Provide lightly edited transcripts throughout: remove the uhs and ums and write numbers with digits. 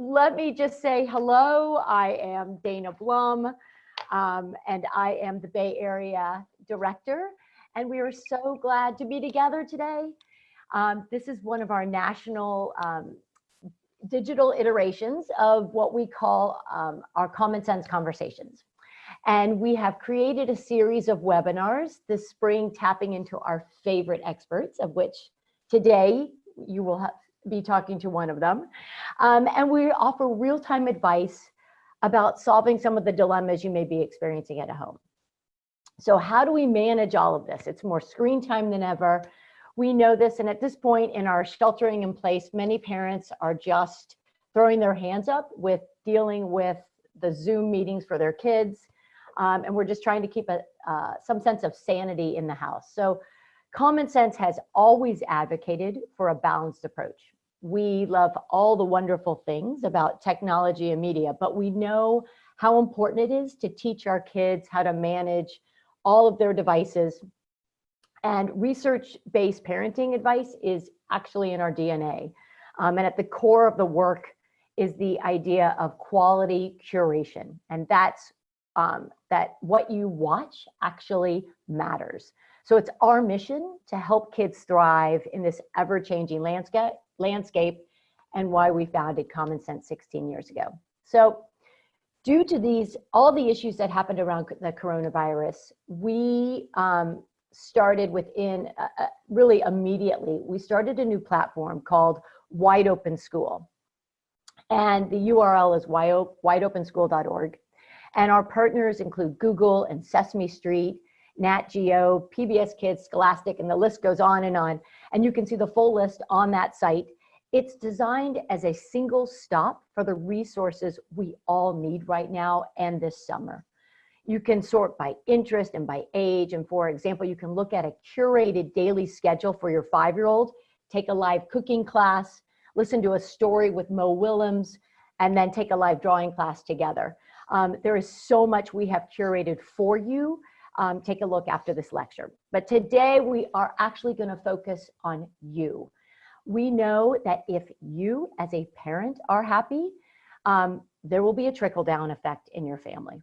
let me just say hello. I am Dana Blum, and I am the Bay Area Director, and we are so glad to be together today. This is one of our national digital iterations of what we call our Common Sense Conversations. And we have created a series of webinars this spring tapping into our favorite experts, of which today you will be talking to one of them. And we offer real-time advice about solving some of the dilemmas you may be experiencing at home. So how do we manage all of this? It's more screen time than ever. We know this, and at this point in our sheltering in place, many parents are just throwing their hands up with dealing with the Zoom meetings for their kids. And we're just trying to keep some sense of sanity in the house. So Common Sense has always advocated for a balanced approach. We love all the wonderful things about technology and media, but we know how important it is to teach our kids how to manage all of their devices. And research-based parenting advice is actually in our DNA. And at the core of the work is the idea of quality curation. And that's that what you watch actually matters. So it's our mission to help kids thrive in this ever-changing landscape, and why we founded Common Sense 16 years ago. So due to all the issues that happened around the coronavirus, we started within, really immediately, we started a new platform called Wide Open School. And the URL is wideopenschool.org. And our partners include Google and Sesame Street, Nat Geo, PBS Kids, Scholastic, and the list goes on. And you can see the full list on that site. It's designed as a single stop for the resources we all need right now and this summer. You can sort by interest and by age. And for example, you can look at a curated daily schedule for your 5-year-old, take a live cooking class, listen to a story with Mo Willems, and then take a live drawing class together. There is so much we have curated for you. Take a look after this lecture. But today we are actually going to focus on you. We know that if you as a parent are happy, there will be a trickle-down effect in your family.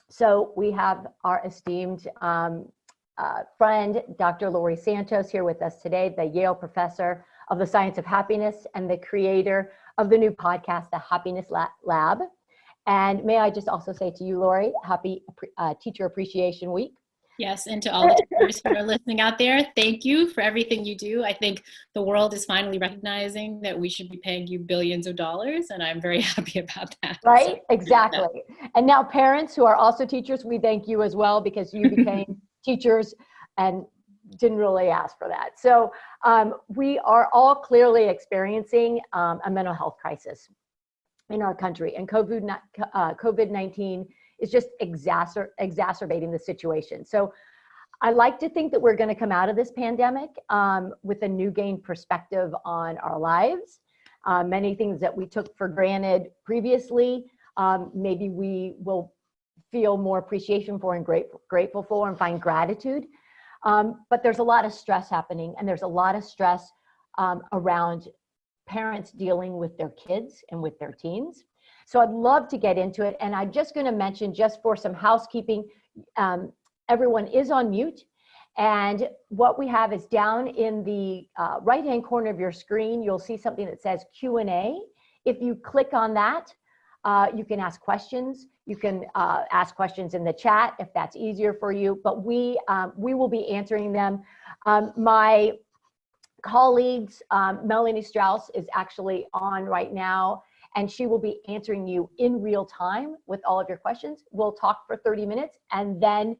So we have our esteemed friend, Dr. Laurie Santos, here with us today, the Yale professor of the science of happiness and the creator of the new podcast, The Happiness Lab. And may I just also say to you, Laurie, happy Teacher Appreciation Week. Yes, and to all the teachers who are listening out there, thank you for everything you do. I think the world is finally recognizing that we should be paying you billions of dollars, and I'm very happy about that. Right, exactly. And now parents who are also teachers, we thank you as well, because you became teachers and didn't really ask for that. So we are all clearly experiencing a mental health crisis in our country, and COVID-19 is just exacerbating the situation. So I like to think that we're going to come out of this pandemic with a new gained perspective on our lives. Many things that we took for granted previously, maybe we will feel more appreciation for and grateful for and find gratitude. But there's a lot of stress happening, and there's a lot of stress around parents dealing with their kids and with their teens. So I'd love to get into it. And I'm just going to mention, just for some housekeeping, everyone is on mute. And what we have is down in the right-hand corner of your screen, you'll see something that says Q&A. If you click on that, you can ask questions. You can ask questions in the chat if that's easier for you, but we will be answering them. My colleagues, Melanie Strauss is actually on right now, and she will be answering you in real time with all of your questions. We'll talk for 30 minutes, and then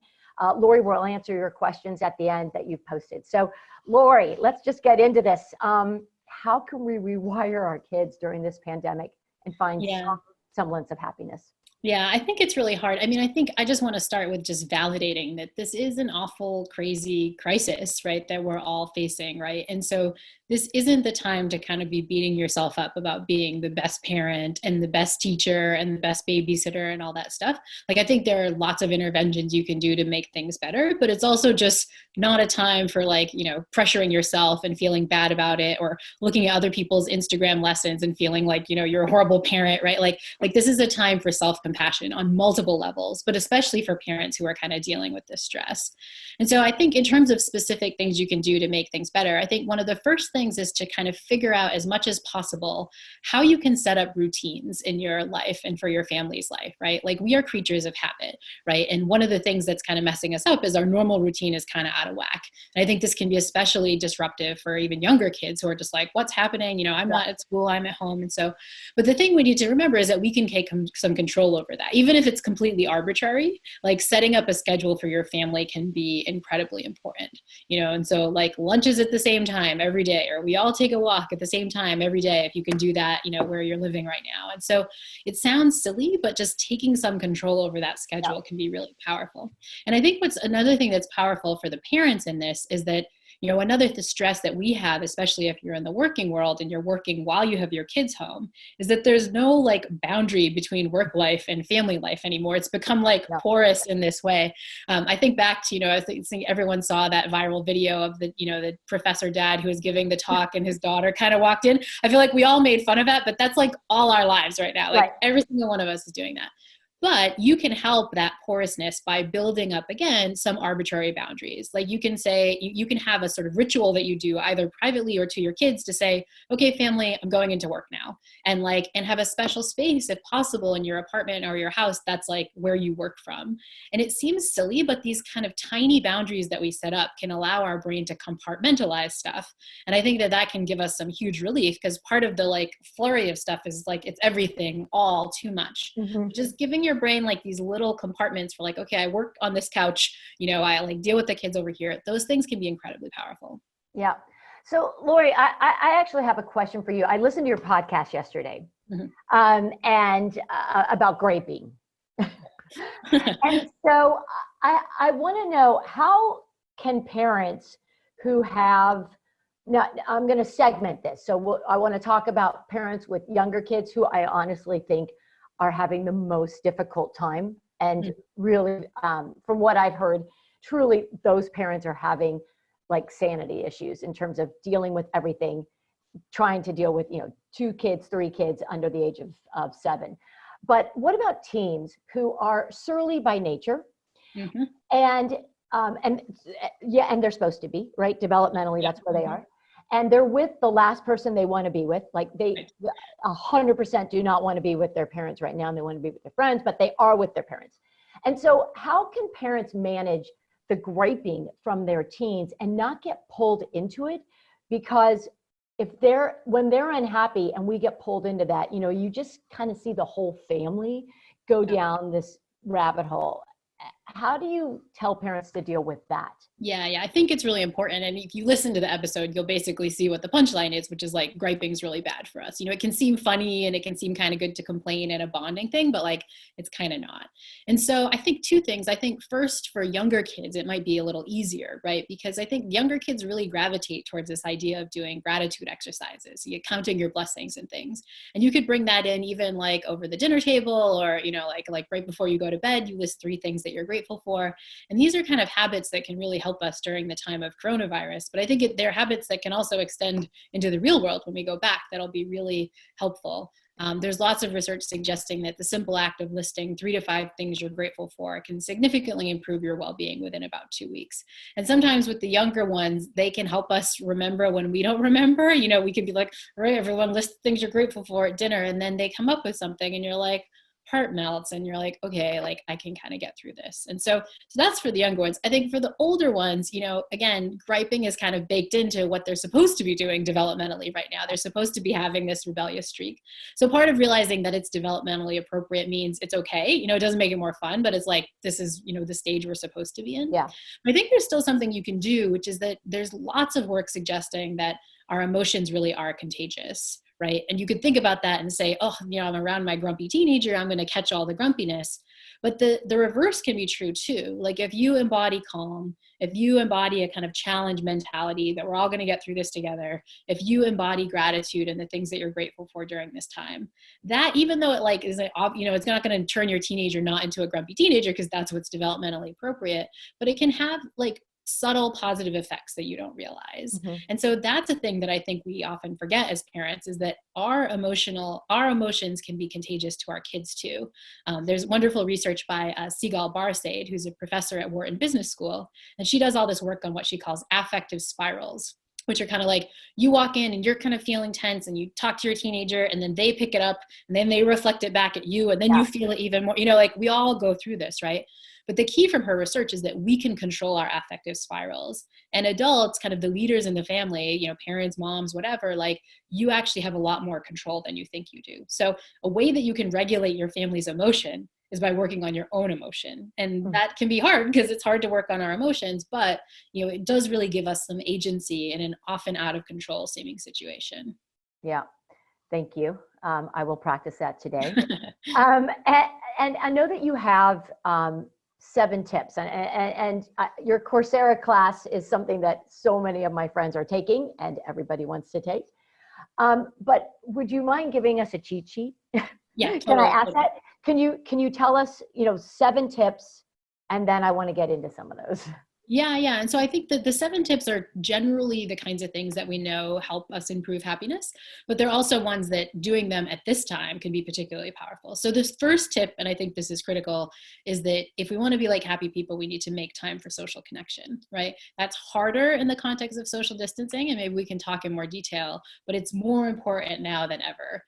Laurie will answer your questions at the end that you've posted. So Laurie, let's just get into this. How can we rewire our kids during this pandemic and find some semblance of happiness? Yeah, I think it's really hard. I mean, I think I just want to start with just validating that this is an awful, crazy crisis, right, that we're all facing, right? And so this isn't the time to kind of be beating yourself up about being the best parent and the best teacher and the best babysitter and all that stuff. Like, I think there are lots of interventions you can do to make things better, but it's also just not a time for like, you know, pressuring yourself and feeling bad about it, or looking at other people's Instagram lessons and feeling like, you know, you're a horrible parent, right? Like this is a time for self-compassion on multiple levels, but especially for parents who are kind of dealing with this stress. And so I think in terms of specific things you can do to make things better, I think one of the first things is to kind of figure out as much as possible how you can set up routines in your life and for your family's life, right? Like, we are creatures of habit, right? And one of the things that's kind of messing us up is our normal routine is kind of out of whack. And I think this can be especially disruptive for even younger kids who are just like, what's happening? You know, I'm not at school, I'm at home. And so, but the thing we need to remember is that we can take some control over that, even if it's completely arbitrary. Like, setting up a schedule for your family can be incredibly important, you know? And so, like, lunches at the same time every day, or we all take a walk at the same time every day, if you can do that, you know, where you're living right now. And so it sounds silly, but just taking some control over that schedule can be really powerful. And I think what's another thing that's powerful for the parents in this is that, you know, the stress that we have, especially if you're in the working world and you're working while you have your kids home, is that there's no like boundary between work life and family life anymore. It's become like porous in this way. I think back to, you know, I think everyone saw that viral video of the, you know, the professor dad who was giving the talk and his daughter kind of walked in. I feel like we all made fun of that, but that's like all our lives right now. Like every single one of us is doing that. But you can help that porousness by building up, again, some arbitrary boundaries. Like, you can say, you can have a sort of ritual that you do either privately or to your kids to say, okay, family, I'm going into work now. And have a special space, if possible, in your apartment or your house that's like where you work from. And it seems silly, but these kind of tiny boundaries that we set up can allow our brain to compartmentalize stuff. And I think that can give us some huge relief, because part of the like flurry of stuff is like, it's everything all too much. Just giving your brain like these little compartments for like, okay, I work on this couch, you know, I like deal with the kids over here. Those things can be incredibly powerful. Yeah. So Laurie, I actually have a question for you. I listened to your podcast yesterday and about graping. And so I want to know, how can parents who have, now I'm going to segment this. So I want to talk about parents with younger kids who I honestly think are having the most difficult time. And really, from what I've heard, truly those parents are having like sanity issues in terms of dealing with everything, trying to deal with, you know, 2 kids, 3 kids under the age of 7. But what about teens who are surly by nature? And they're supposed to be, right? Developmentally, that's where they are. And they're with the last person they want to be with. Like, they 100% do not want to be with their parents right now, and they want to be with their friends, but they are with their parents. And so how can parents manage the griping from their teens and not get pulled into it? Because when they're unhappy and we get pulled into that, you know, you just kind of see the whole family go down this rabbit hole. How do you tell parents to deal with that? Yeah, I think it's really important. And if you listen to the episode, you'll basically see what the punchline is, which is like, griping's really bad for us. You know, it can seem funny and it can seem kind of good to complain and a bonding thing, but like, it's kind of not. And so I think 2 things. I think first, for younger kids, it might be a little easier, right? Because I think younger kids really gravitate towards this idea of doing gratitude exercises, counting your blessings and things. And you could bring that in even like over the dinner table, or, you know, like right before you go to bed, you list 3 things that you're grateful for. And these are kind of habits that can really help us during the time of coronavirus. But I think they're habits that can also extend into the real world when we go back. That'll be really helpful. There's lots of research suggesting that the simple act of listing 3 to 5 things you're grateful for can significantly improve your well-being within about 2 weeks. And sometimes with the younger ones, they can help us remember when we don't remember. You know, we could be like, all right, everyone list things you're grateful for at dinner. And then they come up with something and you're like, heart melts, and you're like, okay, like I can kind of get through this. And so that's for the younger ones. I think for the older ones, you know, again, griping is kind of baked into what they're supposed to be doing developmentally right now. They're supposed to be having this rebellious streak. So part of realizing that it's developmentally appropriate means it's okay. You know, it doesn't make it more fun, but it's like, this is, you know, the stage we're supposed to be in. Yeah. I think there's still something you can do, which is that there's lots of work suggesting that our emotions really are contagious, right? And you could think about that and say, oh, I'm around my grumpy teenager, I'm going to catch all the grumpiness. But the reverse can be true too. Like if you embody calm, if you embody a kind of challenge mentality that we're all going to get through this together, if you embody gratitude and the things that you're grateful for during this time, that even though it like is, it's not going to turn your teenager not into a grumpy teenager because that's what's developmentally appropriate, but it can have like subtle positive effects that you don't realize. Mm-hmm. And so that's a thing that I think we often forget as parents, is that our emotions can be contagious to our kids too. There's wonderful research by Sigal Barsade, who's a professor at Wharton Business School, and she does all this work on what she calls affective spirals, which are kind of like you walk in and you're kind of feeling tense and you talk to your teenager and then they pick it up and then they reflect it back at you and then you feel it even more, like we all go through this, right? But the key from her research is that we can control our affective spirals, and adults, kind of the leaders in the family, parents, moms, whatever, like you actually have a lot more control than you think you do. So a way that you can regulate your family's emotion is by working on your own emotion. And that can be hard because it's hard to work on our emotions, but it does really give us some agency in an often out of control seeming situation. Yeah. Thank you. I will practice that today. And I know that you have 7 tips, and your Coursera class is something that so many of my friends are taking and everybody wants to take. But would you mind giving us a cheat sheet? Yeah. Can Totally, I ask that? Can you tell us, 7 tips, and then I want to get into some of those. Yeah. And so I think that the 7 tips are generally the kinds of things that we know help us improve happiness, but they're also ones that doing them at this time can be particularly powerful. So this first tip, and I think this is critical, is that if we want to be like happy people, we need to make time for social connection, right? That's harder in the context of social distancing, and maybe we can talk in more detail, but it's more important now than ever.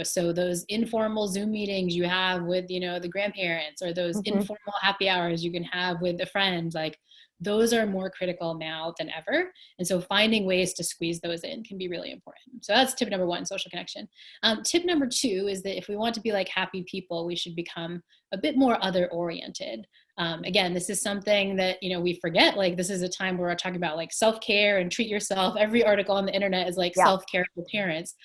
So those informal Zoom meetings you have with, the grandparents, or those informal happy hours you can have with a friend, like those are more critical now than ever. And so finding ways to squeeze those in can be really important. So that's tip number 1, social connection. Tip number 2 is that if we want to be like happy people, we should become a bit more other oriented. Again, this is something that, we forget, like this is a time where we're talking about like self-care and treat yourself. Every article on the internet is like self-care for parents.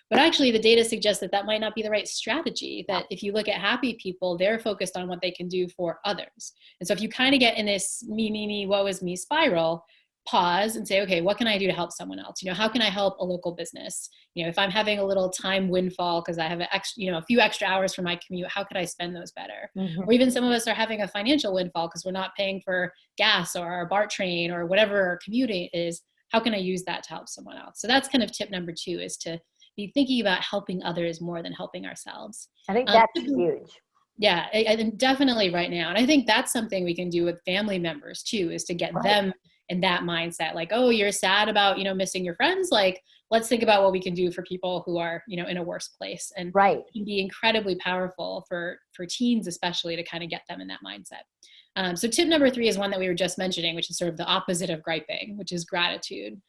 But actually, the data suggests that that might not be the right strategy, that if you look at happy people, they're focused on what they can do for others. And so if you kind of get in this me, woe is me spiral, pause and say, okay, what can I do to help someone else? How can I help a local business? If I'm having a little time windfall because I have a few extra hours for my commute, how could I spend those better? Or even some of us are having a financial windfall because we're not paying for gas or our BART train or whatever our commuting is. How can I use that to help someone else? So that's kind of tip number 2, is to be thinking about helping others more than helping ourselves. I think that's huge. Yeah, I think definitely right now. And I think that's something we can do with family members too, is to get them in that mindset. Like, oh, you're sad about, missing your friends. Like, let's think about what we can do for people who are, in a worse place. And it can be incredibly powerful for teens, especially, to kind of get them in that mindset. So tip number 3 is one that we were just mentioning, which is sort of the opposite of griping, which is gratitude.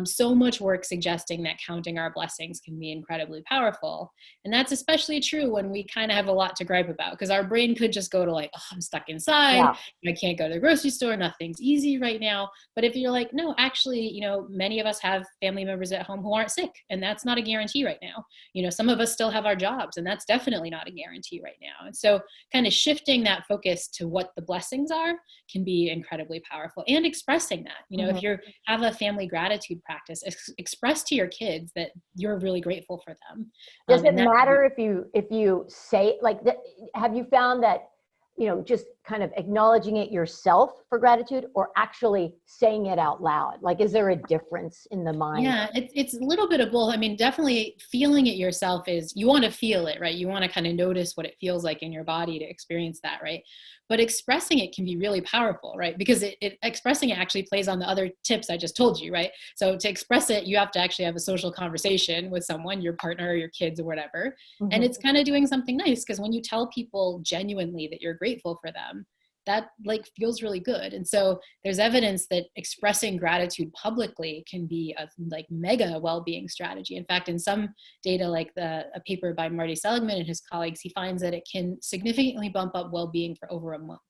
So much work suggesting that counting our blessings can be incredibly powerful. And that's especially true when we kind of have a lot to gripe about, because our brain could just go to like, oh, I'm stuck inside. I can't go to the grocery store. Nothing's easy right now. But if you're like, no, actually, many of us have family members at home who aren't sick, and that's not a guarantee right now. Some of us still have our jobs, and that's definitely not a guarantee right now. And so kind of shifting that focus to what the blessings are can be incredibly powerful, and expressing that, if you have a family gratitude practice, express to your kids that you're really grateful for them. Does it matter if you say like that? Have you found that just kind of acknowledging it yourself for gratitude, or actually saying it out loud? Like, is there a difference in the mind? Yeah, it's a little bit of both. I mean, definitely feeling it yourself is, you want to feel it, right? You want to kind of notice what it feels like in your body to experience that, right? But expressing it can be really powerful, right? Because expressing it actually plays on the other tips I just told you, right? So to express it, you have to actually have a social conversation with someone, your partner or your kids or whatever. And it's kind of doing something nice, because when you tell people genuinely that you're grateful for them, that like feels really good. And so there's evidence that expressing gratitude publicly can be a like mega well-being strategy. In fact, in some data, like a paper by Marty Seligman and his colleagues, he finds that it can significantly bump up well-being for over a month.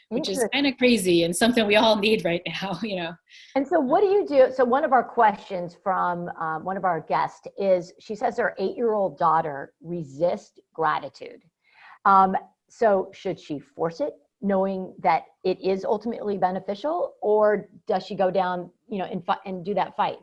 which is Interesting. kind of crazy and something we all need right now, you know. And so what do you do? So one of our questions from one of our guests is, she says her 8-year-old daughter resists gratitude. So should she force it, knowing that it is ultimately beneficial, or does she go down, you know, and do that fight?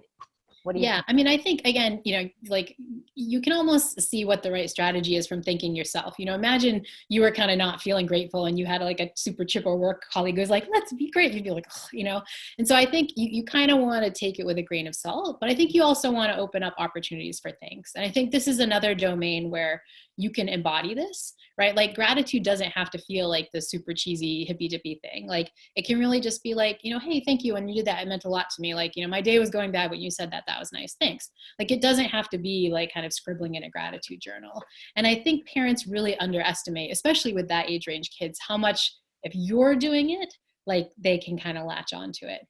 What do you Yeah, think? I mean, I think again, you know, like you can almost see what the right strategy is from thinking yourself. You know, imagine you were kind of not feeling grateful and you had like a super chipper work colleague who's like, let's be great. You'd be like, "Ugh," you know. And so I think you kind of want to take it with a grain of salt, but I think you also want to open up opportunities for things. And I think this is another domain where you can embody this, right? Like gratitude doesn't have to feel like the super cheesy hippy dippy thing. Like it can really just be like, you know, hey, thank you. When you did that, it meant a lot to me. Like, you know, my day was going bad, but you said that, that was nice. Thanks. Like it doesn't have to be like kind of scribbling in a gratitude journal. And I think parents really underestimate, especially with that age range kids, how much if you're doing it, like they can kind of latch onto it.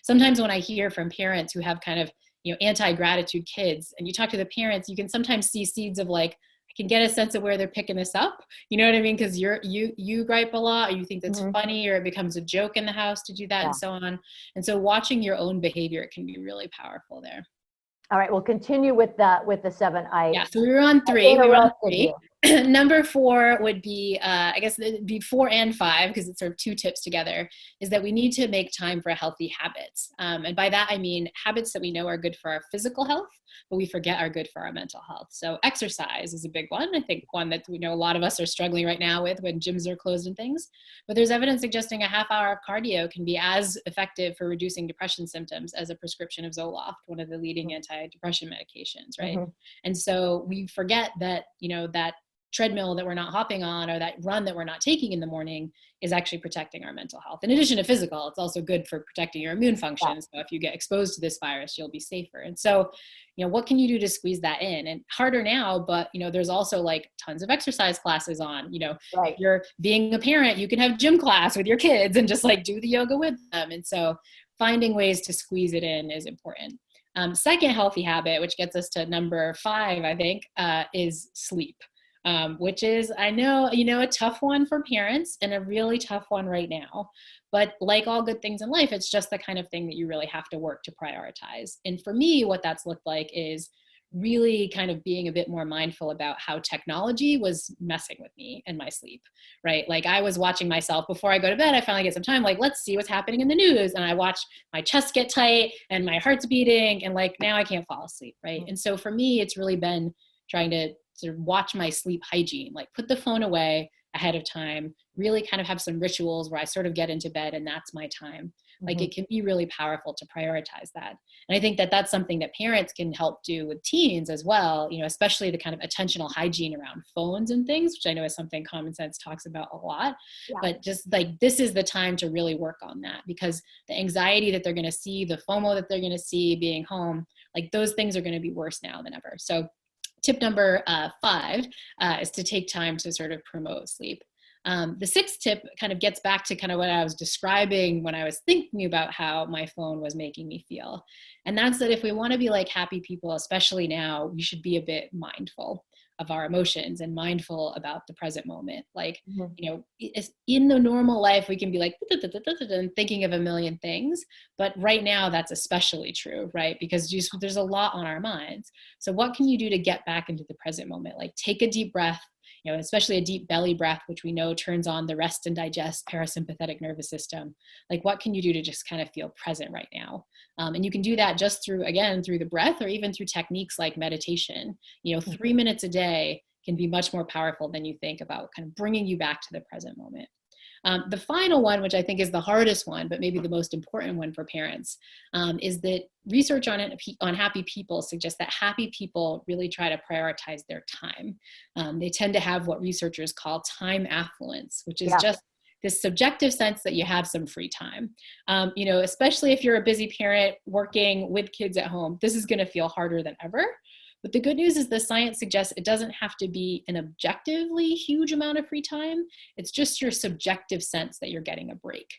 Sometimes when I hear from parents who have kind of, you know, anti-gratitude kids and you talk to the parents, you can sometimes see seeds of like, can get a sense of where they're picking this up. You know what I mean? Because you gripe a lot, or you think that's funny, or it becomes a joke in the house to do that, Yeah. and so on. And so watching your own behavior can be really powerful there. All right, we'll continue with the 7. Yeah, so we were on I 3. We were on interrupted 3. you. Number 4 would be, I guess it'd be 4 and 5, because it's sort of 2 tips together, is that we need to make time for healthy habits. And by that, I mean habits that we know are good for our physical health, but we forget are good for our mental health. So exercise is a big one. I think one that we know a lot of us are struggling right now with when gyms are closed and things. But there's evidence suggesting a half hour of cardio can be as effective for reducing depression symptoms as a prescription of Zoloft, one of the leading antidepressant medications, right? And so we forget that, you know, that treadmill that we're not hopping on, or that run that we're not taking in the morning, is actually protecting our mental health. In addition to physical, it's also good for protecting your immune function. So if you get exposed to this virus, you'll be safer. And so, you know, what can you do to squeeze that in? And harder now, but, you know, there's also like tons of exercise classes on, you know, if you're being a parent, you can have gym class with your kids and just like do the yoga with them. And so finding ways to squeeze it in is important. Second healthy habit, which gets us to number 5, I think, is sleep. Which is, I know, you know, a tough one for parents and a really tough one right now. But like all good things in life, it's just the kind of thing that you really have to work to prioritize. And for me, what that's looked like is really kind of being a bit more mindful about how technology was messing with me and my sleep, right? Like I was watching myself before I go to bed, I finally get some time, like, let's see what's happening in the news. And I watch my chest get tight and my heart's beating and like, now I can't fall asleep, right? And so for me, it's really been trying to sort of watch my sleep hygiene, like put the phone away ahead of time, really kind of have some rituals where I sort of get into bed and that's my time. Like it can be really powerful to prioritize that. And I think that that's something that parents can help do with teens as well, you know, especially the kind of attentional hygiene around phones and things, which I know is something Common Sense talks about a lot. But just like, this is the time to really work on that, because the anxiety that they're going to see, the FOMO that they're going to see being home, like those things are going to be worse now than ever. So tip number 5 is to take time to sort of promote sleep. The 6th tip kind of gets back to kind of what I was describing when I was thinking about how my phone was making me feel. And that's that if we want to be like happy people, especially now, we should be a bit mindful of our emotions and mindful about the present moment. Like, you know, in the normal life, we can be like and thinking of a million things, but right now that's especially true, right? Because there's a lot on our minds. So what can you do to get back into the present moment? Like take a deep breath, you know, especially a deep belly breath, which we know turns on the rest and digest parasympathetic nervous system. Like what can you do to just kind of feel present right now? And you can do that just through the breath, or even through techniques like meditation. You know, 3 minutes a day can be much more powerful than you think about kind of bringing you back to the present moment. The final one, which I think is the hardest one, but maybe the most important one for parents, is that research on happy people suggests that happy people really try to prioritize their time. They tend to have what researchers call time affluence, which is just this subjective sense that you have some free time. You know, especially if you're a busy parent working with kids at home, this is going to feel harder than ever. But the good news is the science suggests it doesn't have to be an objectively huge amount of free time. It's just your subjective sense that you're getting a break.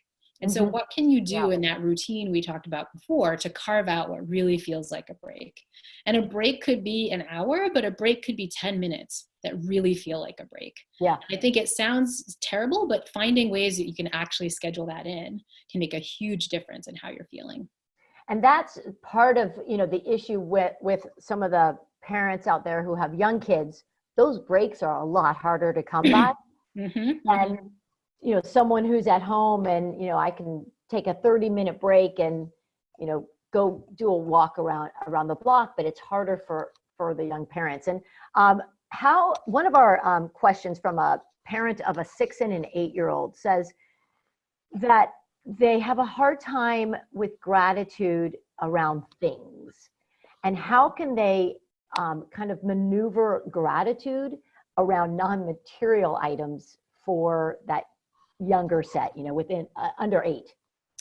And so what can you Yeah. do in that routine we talked about before to carve out what really feels like a break? And a break could be an hour, but a break could be 10 minutes that really feel like a break. Yeah. I think it sounds terrible, but finding ways that you can actually schedule that in can make a huge difference in how you're feeling. And that's part of, the issue with some of the parents out there who have young kids. Those breaks are a lot harder to come by. And, someone who's at home and, I can take a 30-minute break and, go do a walk around the block, but it's harder for the young parents. And one of our questions from a parent of a 6 and an 8-year-old says that they have a hard time with gratitude around things. And how can they kind of maneuver gratitude around non-material items for that younger set, within under 8?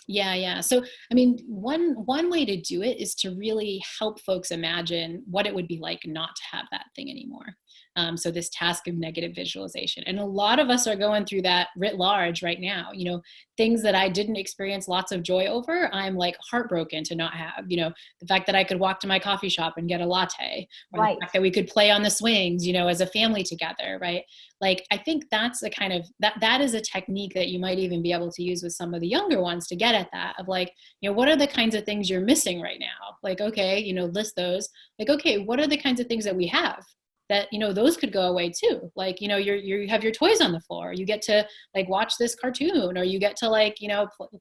Yeah. So, I mean, one way to do it is to really help folks imagine what it would be like not to have that thing anymore. So this task of negative visualization. And a lot of us are going through that writ large right now. Things that I didn't experience lots of joy over, I'm like heartbroken to not have. The fact that I could walk to my coffee shop and get a latte, or Right. the fact that we could play on the swings, as a family together, right? Like, I think that's the kind of, that is a technique that you might even be able to use with some of the younger ones to get at that of like, what are the kinds of things you're missing right now? Like, okay, list those. Like, okay, what are the kinds of things that we have that, those could go away too. Like, you have your toys on the floor, you get to like watch this cartoon, or you get to like,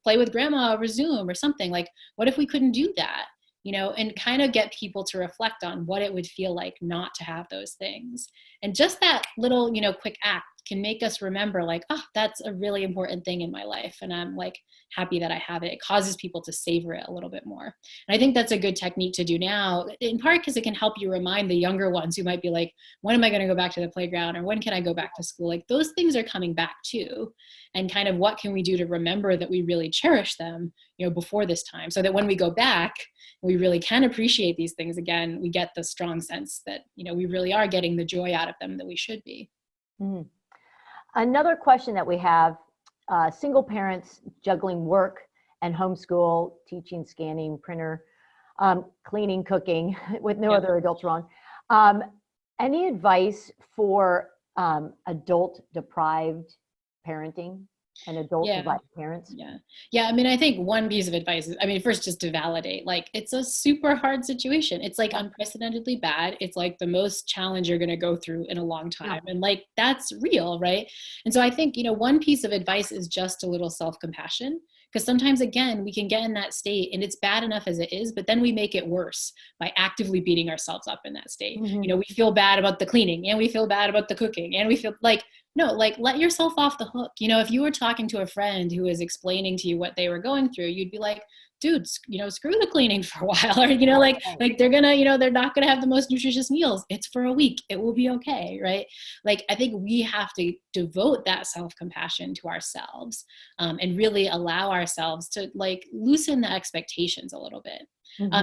play with grandma over Zoom or something. Like, what if we couldn't do that? And kind of get people to reflect on what it would feel like not to have those things. And just that little, quick act can make us remember like, oh, that's a really important thing in my life. And I'm like happy that I have it. It causes people to savor it a little bit more. And I think that's a good technique to do now, in part because it can help you remind the younger ones who might be like, when am I going to go back to the playground? Or when can I go back to school? Like, those things are coming back too. And kind of what can we do to remember that we really cherish them, before this time, so that when we go back, we really can appreciate these things again. We get the strong sense that, we really are getting the joy out of them that we should be. Mm. Another question that we have, single parents juggling work and homeschool, teaching, scanning, printer, cleaning, cooking with no other adults around. Any advice for adult deprived parenting and adult deprived parents? Yeah. I mean, I think one piece of advice is, first, just to validate, like, it's a super hard situation. It's like unprecedentedly bad. It's like the most challenge you're going to go through in a long time. And like, that's real. Right. And so I think, one piece of advice is just a little self-compassion. Because sometimes, again, we can get in that state and it's bad enough as it is, but then we make it worse by actively beating ourselves up in that state. We feel bad about the cleaning, and we feel bad about the cooking, and we feel like, no, like, let yourself off the hook. If you were talking to a friend who was explaining to you what they were going through, you'd be like, dude, screw the cleaning for a while. Or, like they're gonna, they're not gonna have the most nutritious meals. It's for a week. It will be okay. Right. Like, I think we have to devote that self-compassion to ourselves, and really allow ourselves to like loosen the expectations a little bit.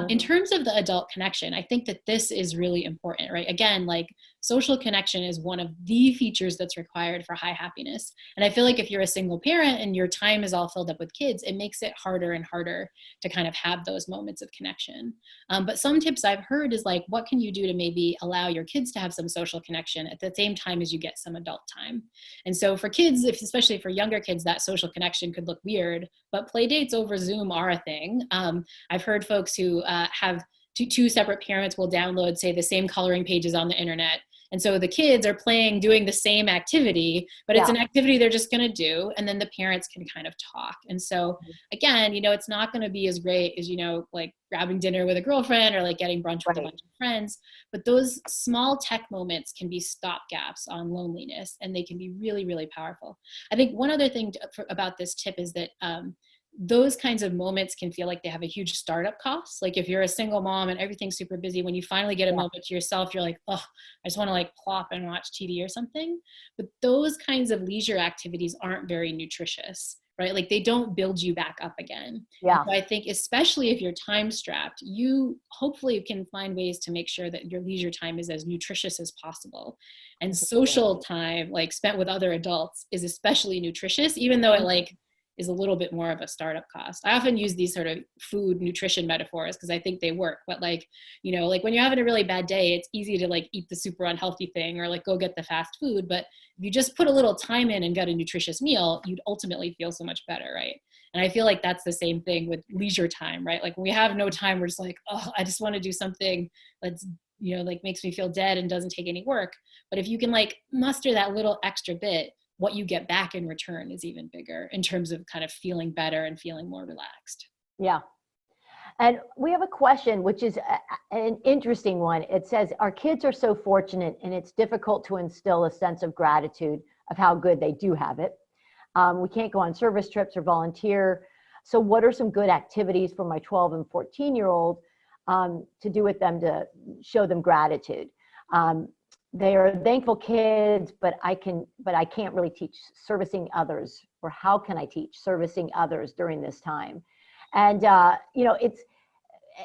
In terms of the adult connection, I think that this is really important, right? Again, like, social connection is one of the features that's required for high happiness. And I feel like if you're a single parent and your time is all filled up with kids, it makes it harder and harder to kind of have those moments of connection. But some tips I've heard is like, what can you do to maybe allow your kids to have some social connection at the same time as you get some adult time? And so for kids, especially for younger kids, that social connection could look weird, but play dates over Zoom are a thing. I've heard folks who have two separate parents will download, say, the same coloring pages on the internet. And so the kids are doing the same activity, but it's an activity they're just going to do. And then the parents can kind of talk. And so again, it's not going to be as great as, like grabbing dinner with a girlfriend or like getting brunch with a bunch of friends. But those small tech moments can be stopgaps on loneliness, and they can be really, really powerful. I think one other thing about this tip is that those kinds of moments can feel like they have a huge startup cost. Like, if you're a single mom and everything's super busy, when you finally get a moment to yourself, you're like, oh, I just want to like plop and watch TV or something. But those kinds of leisure activities aren't very nutritious, right? Like, they don't build you back up again. So I think, especially if you're time strapped, you hopefully can find ways to make sure that your leisure time is as nutritious as possible. And social time, like spent with other adults, is especially nutritious, even though it like is a little bit more of a startup cost. I often use these sort of food nutrition metaphors because I think they work. But like, you know, like when you're having a really bad day, it's easy to like eat the super unhealthy thing or like go get the fast food. But if you just put a little time in and get a nutritious meal, you'd ultimately feel so much better, right? And I feel like that's the same thing with leisure time, right? Like when we have no time, we're just like, oh, I just want to do something that's, you know, like makes me feel dead and doesn't take any work. But if you can like muster that little extra bit, what you get back in return is even bigger in terms of kind of feeling better and feeling more relaxed. Yeah. And we have a question, which is an interesting one. It says, our kids are so fortunate and it's difficult to instill a sense of gratitude of how good they do have it. We can't go on service trips or volunteer. So what are some good activities for my 12 and 14-year-old to do with them to show them gratitude? They are thankful kids, but I can't really teach servicing others, or how can I teach servicing others during this time? And you know,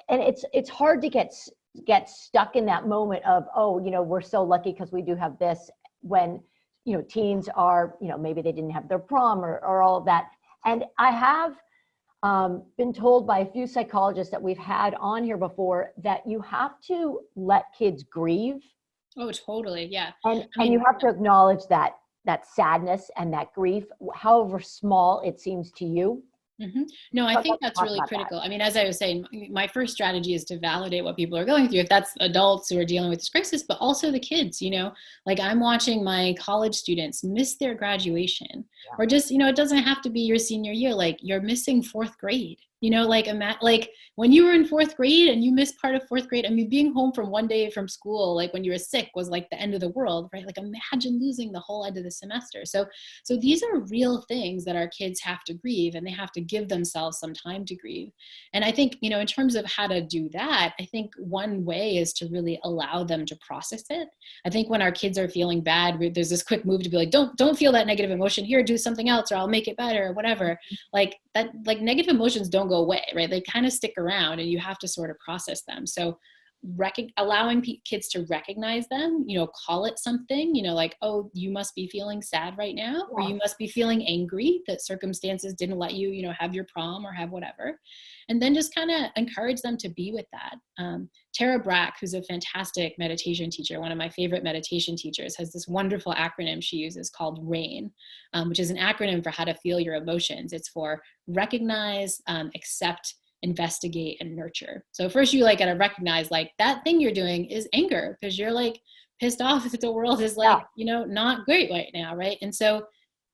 it's hard to get stuck in that moment of, oh, you know, we're so lucky because we do have this, when, you know, teens are, you know, maybe they didn't have their prom or all of that. And I have been told by a few psychologists that we've had on here before that you have to let kids grieve. Oh, totally. Yeah. And you have to acknowledge that sadness and that grief, however small it seems to you. Mm-hmm. No, I think that's really critical. I mean, as I was saying, my first strategy is to validate what people are going through, if that's adults who are dealing with this crisis, but also the kids, you know, like I'm watching my college students miss their graduation, or just, you know, it doesn't have to be your senior year, like you're missing fourth grade. You know, like when you were in fourth grade and you missed part of fourth grade, I mean, being home from one day from school, like when you were sick, was like the end of the world, right? Like imagine losing the whole end of the semester. So these are real things that our kids have to grieve, and they have to give themselves some time to grieve. And I think, you know, in terms of how to do that, I think one way is to really allow them to process it. I think when our kids are feeling bad, there's this quick move to be like, don't feel that negative emotion here, do something else, or I'll make it better, or whatever. Like that, like negative emotions don't go away, right? They kind of stick around and you have to sort of process them. So allowing kids to recognize them, you know, call it something, you know, like, oh, you must be feeling sad right now, or you must be feeling angry that circumstances didn't let you, you know, have your prom or have whatever. And then just kind of encourage them to be with that. Brach, who's a fantastic meditation teacher, one of my favorite meditation teachers, has this wonderful acronym she uses called RAIN, which is an acronym for how to feel your emotions. It's for recognize, accept, investigate, and nurture. So first you like gotta recognize like that thing you're doing is anger because you're like pissed off that the world is like, you know, not great right now, right?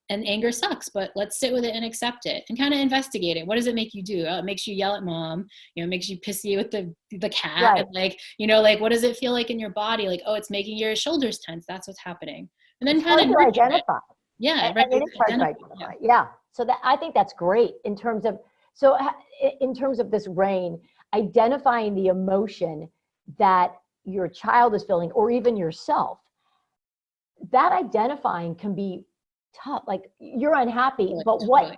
And anger sucks, but let's sit with it and accept it and kind of investigate it. What does it make you do? Oh, it makes you yell at mom, you know, it makes you pissy with the cat. Right. And like, you know, like what does it feel like in your body? Like, oh, it's making your shoulders tense. That's what's happening. And then kind of identify. Yeah, right. It is hard to identify. Yeah. So that, I think that's great in terms of this RAIN, identifying the emotion that your child is feeling, or even yourself. That identifying can be tough. Like you're unhappy, but what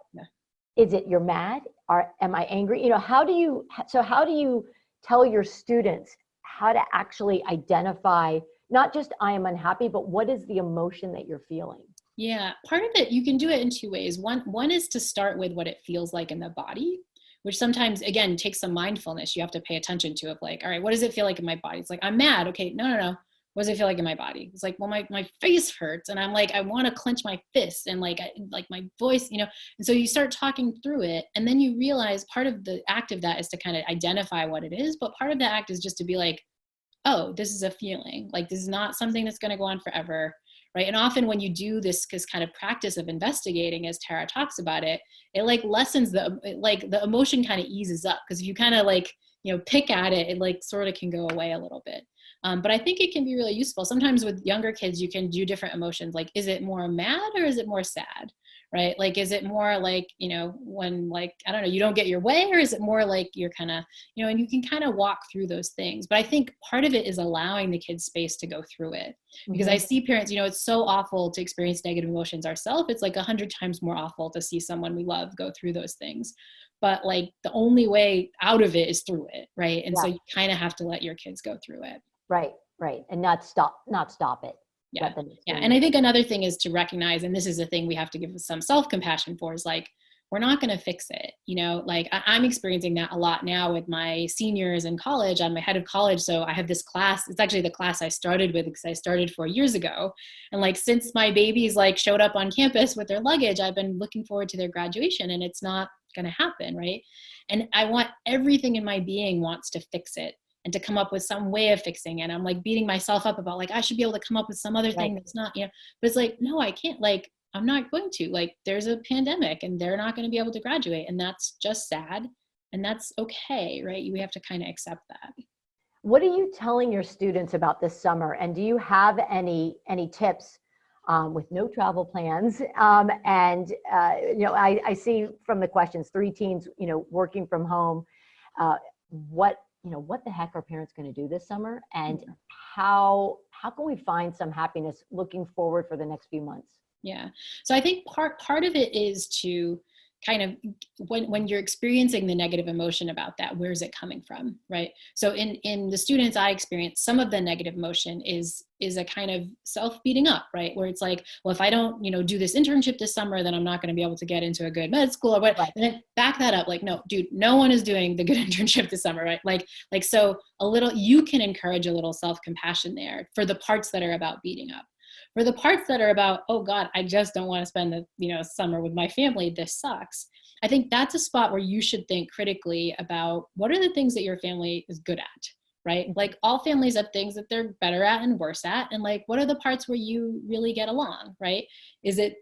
is it? You're mad, or am I angry? You know, how do you tell your students how to actually identify, not just I am unhappy, but what is the emotion that you're feeling? Yeah, part of it, you can do it in two ways. One is to start with what it feels like in the body, which sometimes, again, takes some mindfulness. You have to pay attention to it. Like, all right, what does it feel like in my body? It's like, I'm mad. Okay, no. What does it feel like in my body? It's like, well, my face hurts, and I'm like, I want to clench my fists, and like my voice, you know. And so you start talking through it, and then you realize part of the act of that is to kind of identify what it is, but part of the act is just to be like, oh, this is a feeling. Like this is not something that's going to go on forever. Right. And often when you do this kind of practice of investigating, as Tara talks about it, it like lessens the emotion kind of eases up, because if you kind of like, you know, pick at it, it like sort of can go away a little bit. But I think it can be really useful. Sometimes with younger kids, you can do different emotions. Like, is it more mad or is it more sad? Right? Like, is it more like, you know, when like, I don't know, you don't get your way, or is it more like you're kind of, you know, and you can kind of walk through those things. But I think part of it is allowing the kids space to go through it, because I see parents, you know, it's so awful to experience negative emotions ourselves. It's like 100 times more awful to see someone we love go through those things. But like the only way out of it is through it. Right. And so you kind of have to let your kids go through it. Right. And not stop it. Yeah. And I think another thing is to recognize, and this is a thing we have to give some self-compassion for, is like, we're not going to fix it. Like I'm experiencing that a lot now with my seniors in college. I'm ahead of college. So I have this class. It's actually the class I started with because I started 4 years ago. And like, since my babies like showed up on campus with their luggage, I've been looking forward to their graduation, and it's not going to happen. Right. And I want everything in my being wants to fix it and to come up with some way of fixing it. I'm like beating myself up about like, I should be able to come up with some other thing that's not, but it's like, no, I can't. Like, I'm not going to. Like, there's a pandemic and they're not going to be able to graduate, and that's just sad, and that's okay, right? We have to kind of accept that. What are you telling your students about this summer? And do you have any tips with no travel plans? I see from the questions, 3 teens, working from home. What the heck are parents going to do this summer? And how can we find some happiness looking forward for the next few months? Yeah. So I think part of it is to kind of, when you're experiencing the negative emotion about that, where's it coming from, right? So in the students I experience, some of the negative emotion is a kind of self-beating up, right? Where it's like, well, if I don't, do this internship this summer, then I'm not going to be able to get into a good med school or what. Right. And then back that up, like, no, dude, no one is doing the good internship this summer, right? Like, so you can encourage a little self-compassion there for the parts that are about beating up. For the parts that are about, oh God, I just don't want to spend the summer with my family, this sucks. I think that's a spot where you should think critically about what are the things that your family is good at, right? Like, all families have things that they're better at and worse at. And like, what are the parts where you really get along, right? Is it,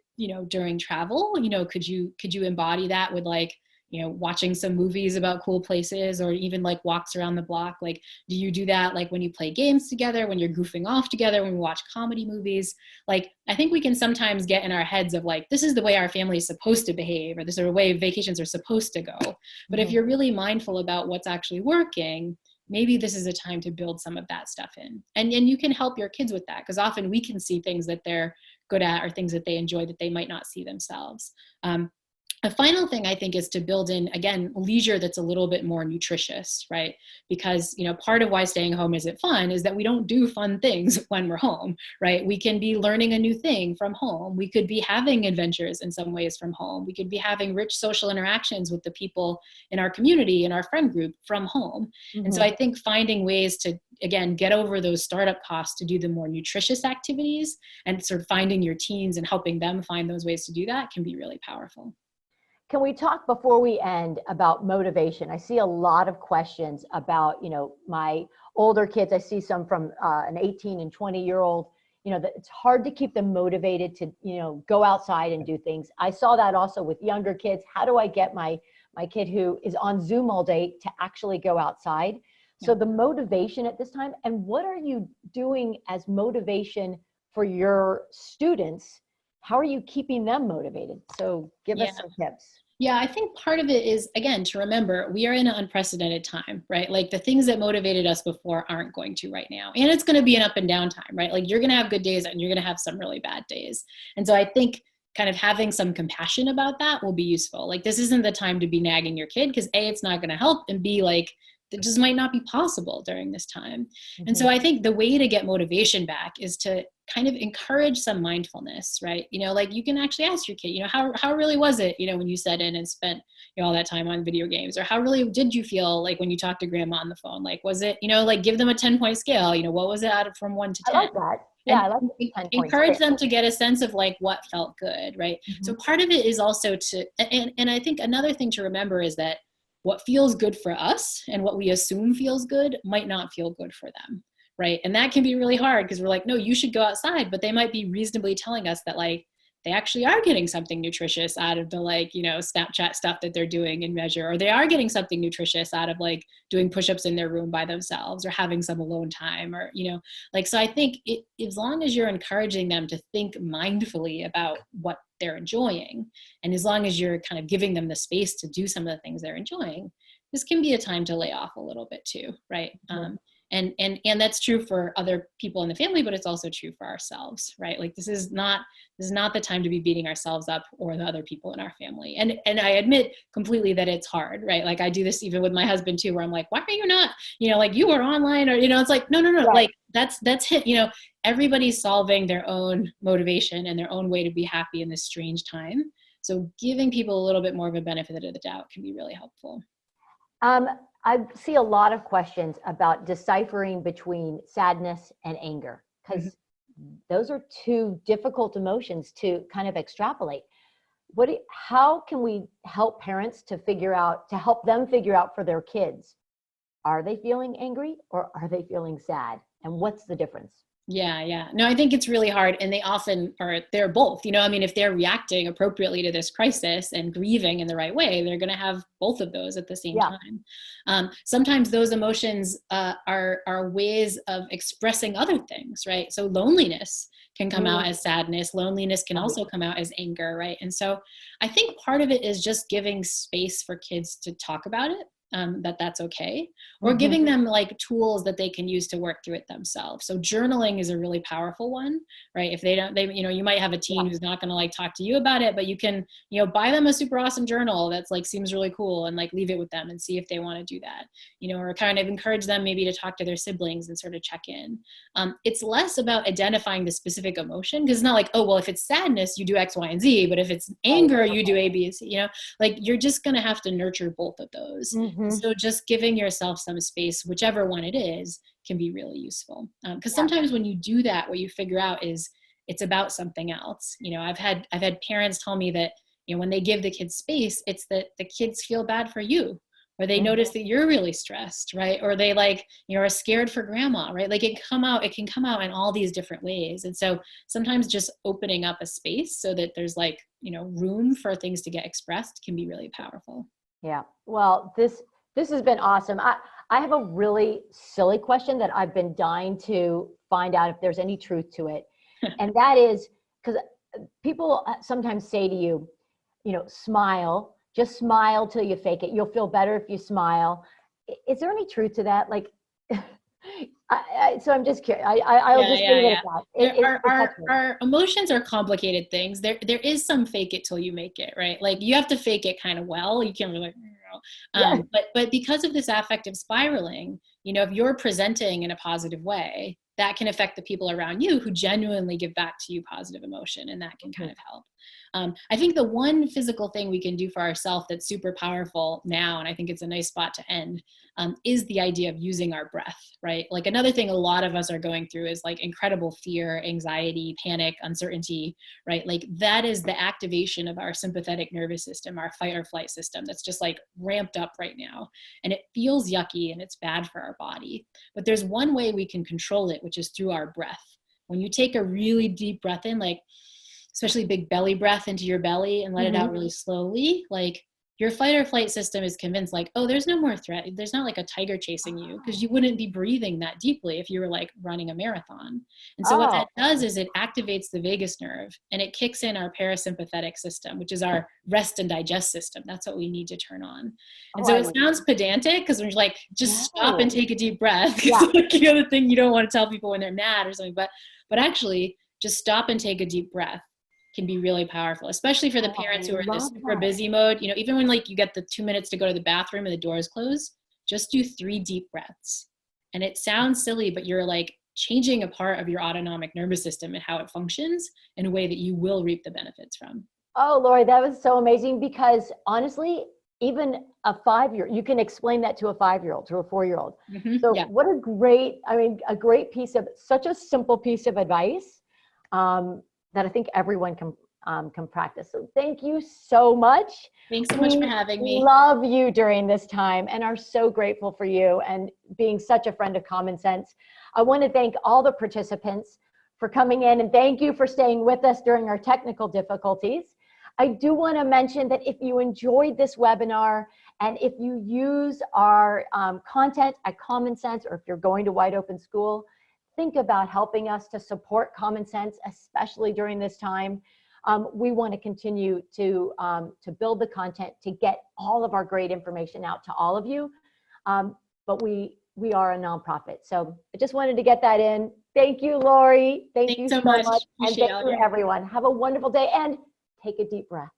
during travel, could you embody that with like, watching some movies about cool places, or even like walks around the block? Like, do you do that like when you play games together, when you're goofing off together, when we watch comedy movies? Like, I think we can sometimes get in our heads of like, this is the way our family is supposed to behave, or this is the way vacations are supposed to go. But if you're really mindful about what's actually working, maybe this is a time to build some of that stuff in. And you can help your kids with that, because often we can see things that they're good at or things that they enjoy that they might not see themselves. A final thing I think is to build in, again, leisure that's a little bit more nutritious, right? Because, part of why staying home isn't fun is that we don't do fun things when we're home, right? We can be learning a new thing from home. We could be having adventures in some ways from home. We could be having rich social interactions with the people in our community, in our friend group, from home. Mm-hmm. And so I think finding ways to, again, get over those startup costs to do the more nutritious activities, and sort of finding your teens and helping them find those ways to do that can be really powerful. Can we talk before we end about motivation? I see a lot of questions about, my older kids. I see some from an 18 and 20-year-old, that it's hard to keep them motivated to, go outside and do things. I saw that also with younger kids. How do I get my kid who is on Zoom all day to actually go outside? Yeah. So the motivation at this time, and what are you doing as motivation for your students? How are you keeping them motivated? So give us some tips. Yeah, I think part of it is, again, to remember we are in an unprecedented time, right? Like, the things that motivated us before aren't going to right now. And it's going to be an up and down time, right? Like, you're going to have good days and you're going to have some really bad days. And so I think kind of having some compassion about that will be useful. Like, this isn't the time to be nagging your kid, because A, it's not going to help, and B, like, that just might not be possible during this time. Mm-hmm. And so I think the way to get motivation back is to kind of encourage some mindfulness, right? Like, you can actually ask your kid, how really was it, when you sat in and spent all that time on video games? Or how really did you feel like when you talked to grandma on the phone? Like, was it, like, give them a 10-point scale, what was it out of from 1 to 10? I like that. Yeah, I like encourage them to get a sense of like what felt good, right? Mm-hmm. So part of it is also to, and I think another thing to remember is that what feels good for us and what we assume feels good might not feel good for them, right? And that can be really hard, because we're like, no, you should go outside, but they might be reasonably telling us that like they actually are getting something nutritious out of the like, Snapchat stuff that they're doing in Measure, or they are getting something nutritious out of like doing push-ups in their room by themselves, or having some alone time, or, like, so I think as long as you're encouraging them to think mindfully about what they're enjoying, and as long as you're kind of giving them the space to do some of the things they're enjoying, this can be a time to lay off a little bit too, right? Mm-hmm. And that's true for other people in the family, but it's also true for ourselves, right? Like, this is not the time to be beating ourselves up or the other people in our family. And I admit completely that it's hard, right? Like, I do this even with my husband too, where I'm like, why are you not, like, you were online, or, it's like, no, right. Like, that's hit, everybody's solving their own motivation and their own way to be happy in this strange time. So giving people a little bit more of a benefit of the doubt can be really helpful. I see a lot of questions about deciphering between sadness and anger, because those are two difficult emotions to kind of extrapolate. How can we help parents to help them figure out for their kids, are they feeling angry or are they feeling sad? And what's the difference? Yeah. No, I think it's really hard. And they're both, I mean, if they're reacting appropriately to this crisis and grieving in the right way, they're going to have both of those at the same time. Sometimes those emotions are ways of expressing other things, right? So loneliness can come out as sadness. Loneliness can also come out as anger, right? And so I think part of it is just giving space for kids to talk about it. That's okay, or giving them like tools that they can use to work through it themselves. So journaling is a really powerful one, right? If you might have a teen who's not going to like talk to you about it, but you can, buy them a super awesome journal that's like seems really cool and like leave it with them and see if they want to do that, or kind of encourage them maybe to talk to their siblings and sort of check in. It's less about identifying the specific emotion, because it's not like, oh, well, if it's sadness, you do X, Y, and Z, but if it's anger, you do A, B, and C, like you're just going to have to nurture both of those. So just giving yourself some space, whichever one it is, can be really useful. Because sometimes when you do that, what you figure out is it's about something else. I've had parents tell me that, when they give the kids space, it's that the kids feel bad for you, or they notice that you're really stressed, right? Or they are scared for grandma, right? Like it can come out in all these different ways. And so sometimes just opening up a space so that there's room for things to get expressed can be really powerful. Yeah. Well, this has been awesome. I have a really silly question that I've been dying to find out if there's any truth to it. And that is, because people sometimes say to you, smile, just smile till you fake it. You'll feel better if you smile. Is there any truth to that? Like, so I'm just curious. I'll just leave it at that. Our emotions are complicated things. There is some fake it till you make it, right? Like you have to fake it kind of well. You can't really but because of this affective spiraling, if you're presenting in a positive way, that can affect the people around you who genuinely give back to you positive emotion, and that can kind of help. I think the one physical thing we can do for ourselves that's super powerful now, and I think it's a nice spot to end, is the idea of using our breath, right? Like another thing a lot of us are going through is like incredible fear, anxiety, panic, uncertainty, right? Like that is the activation of our sympathetic nervous system, our fight or flight system, that's just like ramped up right now. And it feels yucky and it's bad for our body. But there's one way we can control it, which is through our breath. When you take a really deep breath in, like especially big belly breath into your belly and let it out really slowly, like your fight or flight system is convinced like, oh, there's no more threat. There's not like a tiger chasing you, because you wouldn't be breathing that deeply if you were like running a marathon. And so what that does is it activates the vagus nerve and it kicks in our parasympathetic system, which is our rest and digest system. That's what we need to turn on. And so it sounds pedantic because we're like, just stop and take a deep breath. It's like the other thing you don't want to tell people when they're mad or something, but actually just stop and take a deep breath can be really powerful, especially for the parents who are in this super busy mode. Even when like you get the 2 minutes to go to the bathroom and the door is closed, just do 3 deep breaths. And it sounds silly, but you're like changing a part of your autonomic nervous system and how it functions in a way that you will reap the benefits from. Oh, Laurie, that was so amazing, because honestly, even a 5-year-old, you can explain that to a 5-year-old, to a 4-year-old. So what a great piece of, such a simple piece of advice that I think everyone can practice. So thank you so much. Thanks so much for having me. Love you during this time and are so grateful for you and being such a friend of Common Sense. I want to thank all the participants for coming in, and thank you for staying with us during our technical difficulties. I do want to mention that if you enjoyed this webinar and if you use our content at Common Sense, or if you're going to Wide Open School, think about helping us to support Common Sense, especially during this time. We want to continue to build the content to get all of our great information out to all of you. But we are a nonprofit. So I just wanted to get that in. Thank you, Laurie. Thank you so much. And thank you, everyone. Have a wonderful day and take a deep breath.